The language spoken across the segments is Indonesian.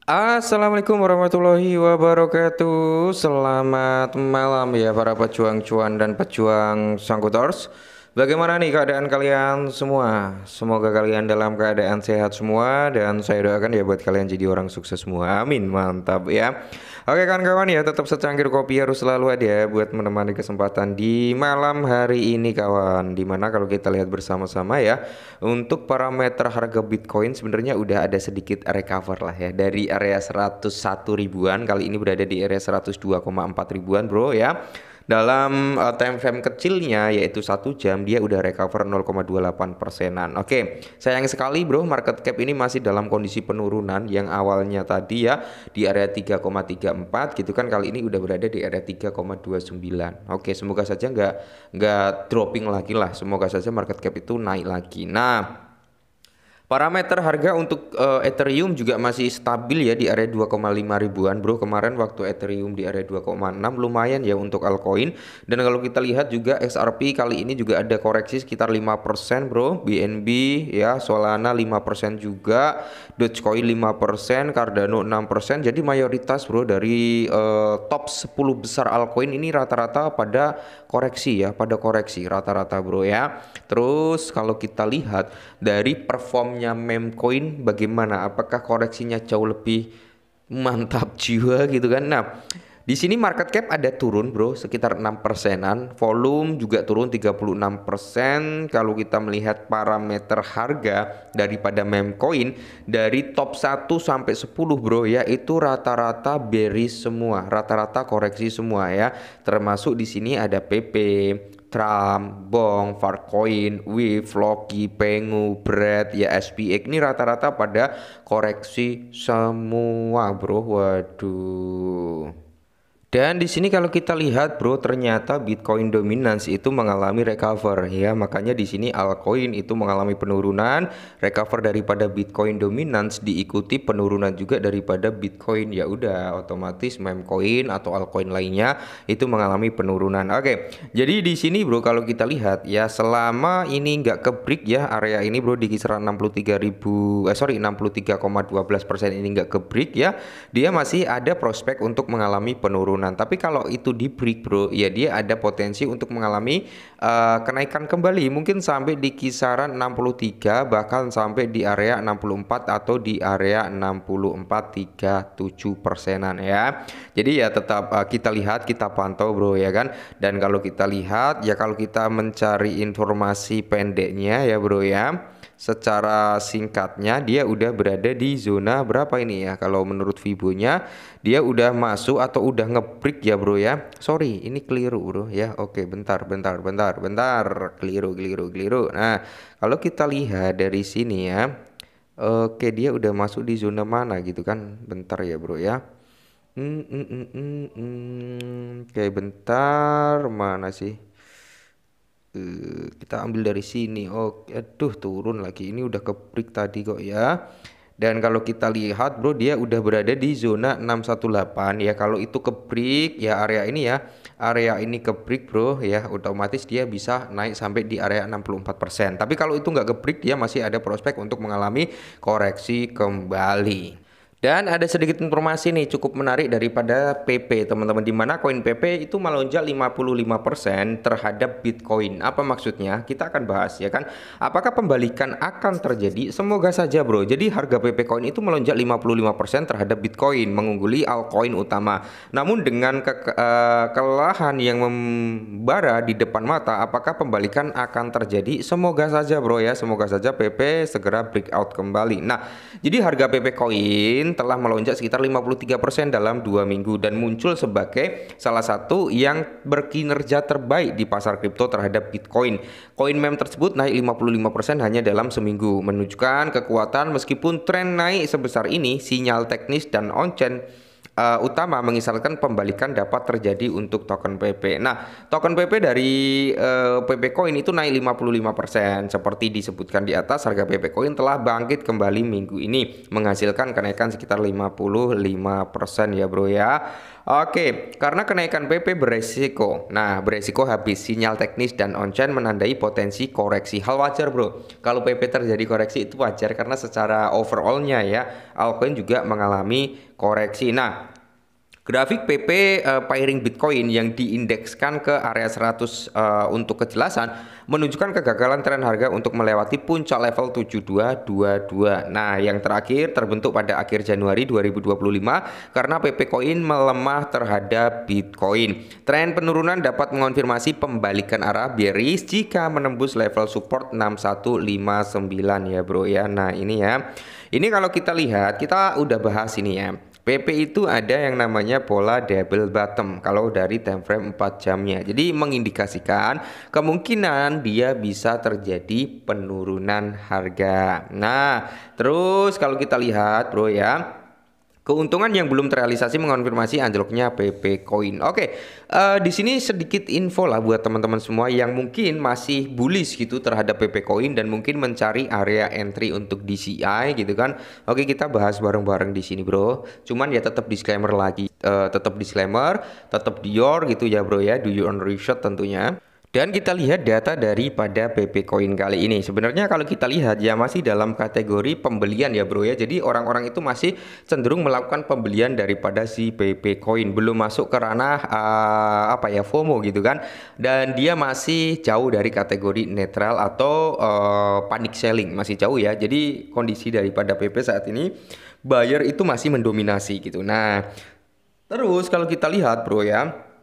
Assalamualaikum warahmatullahi wabarakatuh. Selamat malam ya para pejuang cuan dan pejuang sangkutors. Bagaimana nih keadaan kalian semua? Semoga kalian dalam keadaan sehat semua dan saya doakan ya buat kalian jadi orang sukses semua. Amin. Mantap ya. Oke kawan-kawan ya, tetap secangkir kopi harus selalu ada buat menemani kesempatan di malam hari ini kawan. Dimana kalau kita lihat bersama-sama ya, untuk parameter harga Bitcoin sebenarnya udah ada sedikit recover lah ya dari area 101 ribuan, kali ini berada di area 102,4 ribuan bro ya. Dalam time frame kecilnya yaitu 1 jam dia udah recover 0,28 persenan. Oke, sayang sekali bro, market cap ini masih dalam kondisi penurunan yang awalnya tadi ya di area 3,34 gitu kan, kali ini udah berada di area 3,29. Oke, semoga saja nggak dropping lagi lah. Semoga saja market cap itu naik lagi. Nah, parameter harga untuk Ethereum juga masih stabil ya di area 2,5 ribuan bro. Kemarin waktu Ethereum di area 2,6 lumayan ya untuk altcoin. Dan kalau kita lihat juga XRP kali ini juga ada koreksi sekitar 5% bro. BNB ya, Solana 5% juga, Dogecoin 5%, Cardano 6%. Jadi mayoritas bro dari top 10 besar altcoin ini rata-rata pada koreksi ya, pada koreksi rata-rata bro ya. Terus kalau kita lihat dari performnya meme coin bagaimana? Apakah koreksinya jauh lebih mantap jiwa gitu kan? Nah, di sini market cap ada turun bro sekitar 6 persenan, volume juga turun 36%. Kalau kita melihat parameter harga daripada meme coin dari top 1 sampai 10 bro ya, itu rata-rata bearish semua, rata-rata koreksi semua ya. Termasuk di sini ada PP, Trump, Bong, Farcoin, Wave, Loki, Pengu, Bread, ya SPX ini rata-rata pada koreksi semua bro. Waduh. Dan di sini kalau kita lihat bro, ternyata Bitcoin dominance itu mengalami recover ya. Makanya di sini altcoin itu mengalami penurunan, recover daripada Bitcoin dominance diikuti penurunan juga daripada Bitcoin. Ya udah otomatis meme coin atau altcoin lainnya itu mengalami penurunan. Oke. Jadi di sini bro kalau kita lihat ya, selama ini nggak ke break ya area ini bro di kisaran 63,12% ini nggak ke break ya, dia masih ada prospek untuk mengalami penurunan. Tapi kalau itu di break bro, ya dia ada potensi untuk mengalami kenaikan kembali, mungkin sampai di kisaran 63, bahkan sampai di area 64 atau di area 64,37 persenan ya. Jadi ya tetap kita lihat, kita pantau bro ya kan. Dan kalau kita lihat ya, kalau kita mencari informasi pendeknya ya bro ya, secara singkatnya dia udah berada di zona berapa ini ya, kalau menurut Fibonya dia udah masuk atau udah ngebreak ya bro ya. Sorry ini keliru bro ya. Oke bentar, keliru. Nah kalau kita lihat dari sini ya, oke dia udah masuk di zona mana gitu kan, bentar ya bro ya. Oke bentar, mana sih? Kita ambil dari sini. Oh, aduh turun lagi. Ini udah ke break tadi kok ya. Dan kalau kita lihat bro, dia udah berada di zona 618 ya. Kalau itu ke break ya area ini ya, area ini ke break bro ya, otomatis dia bisa naik sampai di area 64%. Tapi kalau itu nggak ke break, dia masih ada prospek untuk mengalami koreksi kembali. Dan ada sedikit informasi nih cukup menarik daripada PP teman-teman, di mana koin PP itu melonjak 55% terhadap Bitcoin. Apa maksudnya? Kita akan bahas ya kan. Apakah pembalikan akan terjadi? Semoga saja bro. Jadi harga PP coin itu melonjak 55% terhadap Bitcoin, mengungguli altcoin utama. Namun dengan kelelahan yang membara di depan mata, apakah pembalikan akan terjadi? Semoga saja bro ya. Semoga saja PP segera breakout kembali. Nah, jadi harga PP coin telah melonjak sekitar 53% dalam 2 minggu dan muncul sebagai salah satu yang berkinerja terbaik di pasar kripto terhadap Bitcoin. Koin meme tersebut naik 55% hanya dalam seminggu, menunjukkan kekuatan meskipun tren naik sebesar ini. Sinyal teknis dan on-chain utama mengisyaratkan pembalikan dapat terjadi untuk token PP. Nah, token PP dari PP Coin itu naik 55%. Seperti disebutkan di atas, harga PP Coin telah bangkit kembali minggu ini, menghasilkan kenaikan sekitar 55% ya bro ya. Oke, karena kenaikan PP beresiko. Nah, beresiko habis sinyal teknis dan on-chain menandai potensi koreksi. Hal wajar, Bro. Kalau PP terjadi koreksi itu wajar karena secara overallnya ya, altcoin juga mengalami koreksi. Nah, grafik PP pairing Bitcoin yang diindekskan ke area 100 untuk kejelasan menunjukkan kegagalan tren harga untuk melewati puncak level 7222. Nah, yang terakhir terbentuk pada akhir Januari 2025 karena PP Coin melemah terhadap Bitcoin. Tren penurunan dapat mengonfirmasi pembalikan arah bearish jika menembus level support 6159 ya, Bro ya. Nah, ini ya. Ini kalau kita lihat, kita udah bahas ini ya. PP itu ada yang namanya pola double bottom kalau dari time frame 4 jamnya. Jadi mengindikasikan kemungkinan dia bisa terjadi penurunan harga. Nah, terus kalau kita lihat, Bro ya, keuntungan yang belum terrealisasi mengonfirmasi anjloknya PP Coin. Oke, di sini sedikit info lah buat teman-teman semua yang mungkin masih bullish gitu terhadap PP Coin dan mungkin mencari area entry untuk DCI gitu kan. Oke, kita bahas bareng-bareng di sini, Bro. Cuman ya tetap disclaimer lagi, tetap disclaimer, tetap Dior gitu ya, Bro ya. Do your own research tentunya. Dan kita lihat data daripada PP Coin kali ini. Sebenarnya kalau kita lihat ya masih dalam kategori pembelian ya, Bro ya. Jadi orang-orang itu masih cenderung melakukan pembelian daripada si PP Coin. Belum masuk ke ranah apa ya, FOMO gitu kan. Dan dia masih jauh dari kategori netral atau panic selling, masih jauh ya. Jadi kondisi daripada PP saat ini buyer itu masih mendominasi gitu. Nah, terus kalau kita lihat, Bro ya,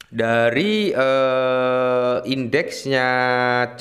dari indeksnya,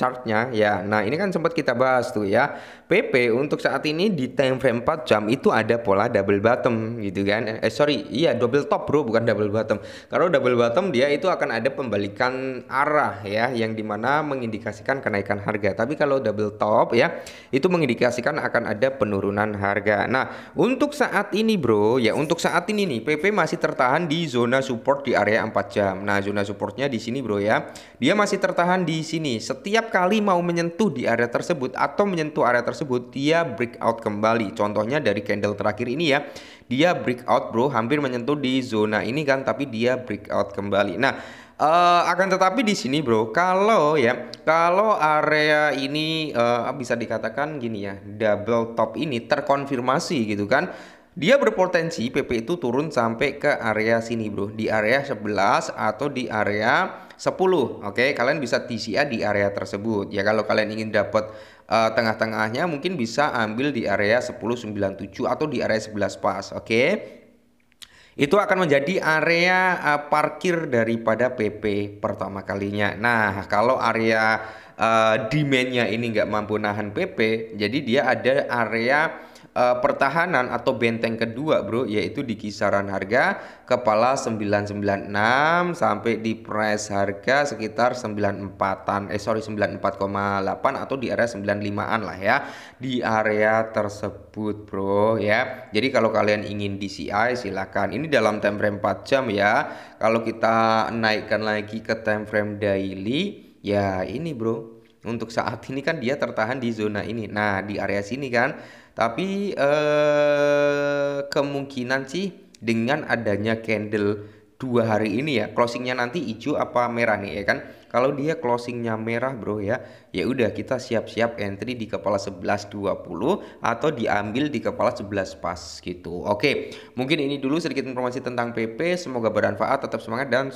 chartnya ya. Nah, ini kan sempat kita bahas tuh ya. PP untuk saat ini di time frame 4 jam itu ada pola double bottom gitu kan. Sorry, iya double top, Bro, bukan double bottom. Kalau double bottom dia itu akan ada pembalikan arah ya, yang dimana mengindikasikan kenaikan harga. Tapi kalau double top ya, itu mengindikasikan akan ada penurunan harga. Nah, untuk saat ini, Bro ya, untuk saat ini nih PP masih tertahan di zona support di area 4 jam. Nah, zona supportnya di sini, Bro ya. Dia masih tertahan di sini. Setiap kali mau menyentuh di area tersebut atau menyentuh area tersebut, dia breakout kembali. Contohnya dari candle terakhir ini ya, dia breakout, Bro, hampir menyentuh di zona ini kan, tapi dia breakout kembali. Nah, akan tetapi di sini, Bro, kalau area ini bisa dikatakan gini ya, double top ini terkonfirmasi gitu kan, dia berpotensi PP itu turun sampai ke area sini, Bro, di area 11 atau di area 10. Oke, kalian bisa TCA di area tersebut. Ya, kalau kalian ingin dapat tengah-tengahnya mungkin bisa ambil di area 10.97 atau di area 11 pas. Oke. Itu akan menjadi area parkir daripada PP pertama kalinya. Nah, kalau area demand-nya ini nggak mampu nahan PP, jadi dia ada area pertahanan atau benteng kedua, Bro, yaitu di kisaran harga kepala 996 sampai di price harga sekitar 94-an 94,8 atau di area 95-an lah ya, di area tersebut, Bro ya. Jadi kalau kalian ingin DCI silahkan. Ini dalam time frame 4 jam ya. Kalau kita naikkan lagi ke time frame daily ya, ini, Bro, untuk saat ini kan dia tertahan di zona ini. Nah, di area sini kan. Tapi kemungkinan sih dengan adanya candle 2 hari ini ya, closingnya nanti hijau apa merah nih ya kan. Kalau dia closingnya merah, Bro ya, ya udah kita siap-siap entry di kepala 11.20 atau diambil di kepala 11 pas gitu. Oke, mungkin ini dulu sedikit informasi tentang PP. Semoga bermanfaat, tetap semangat dan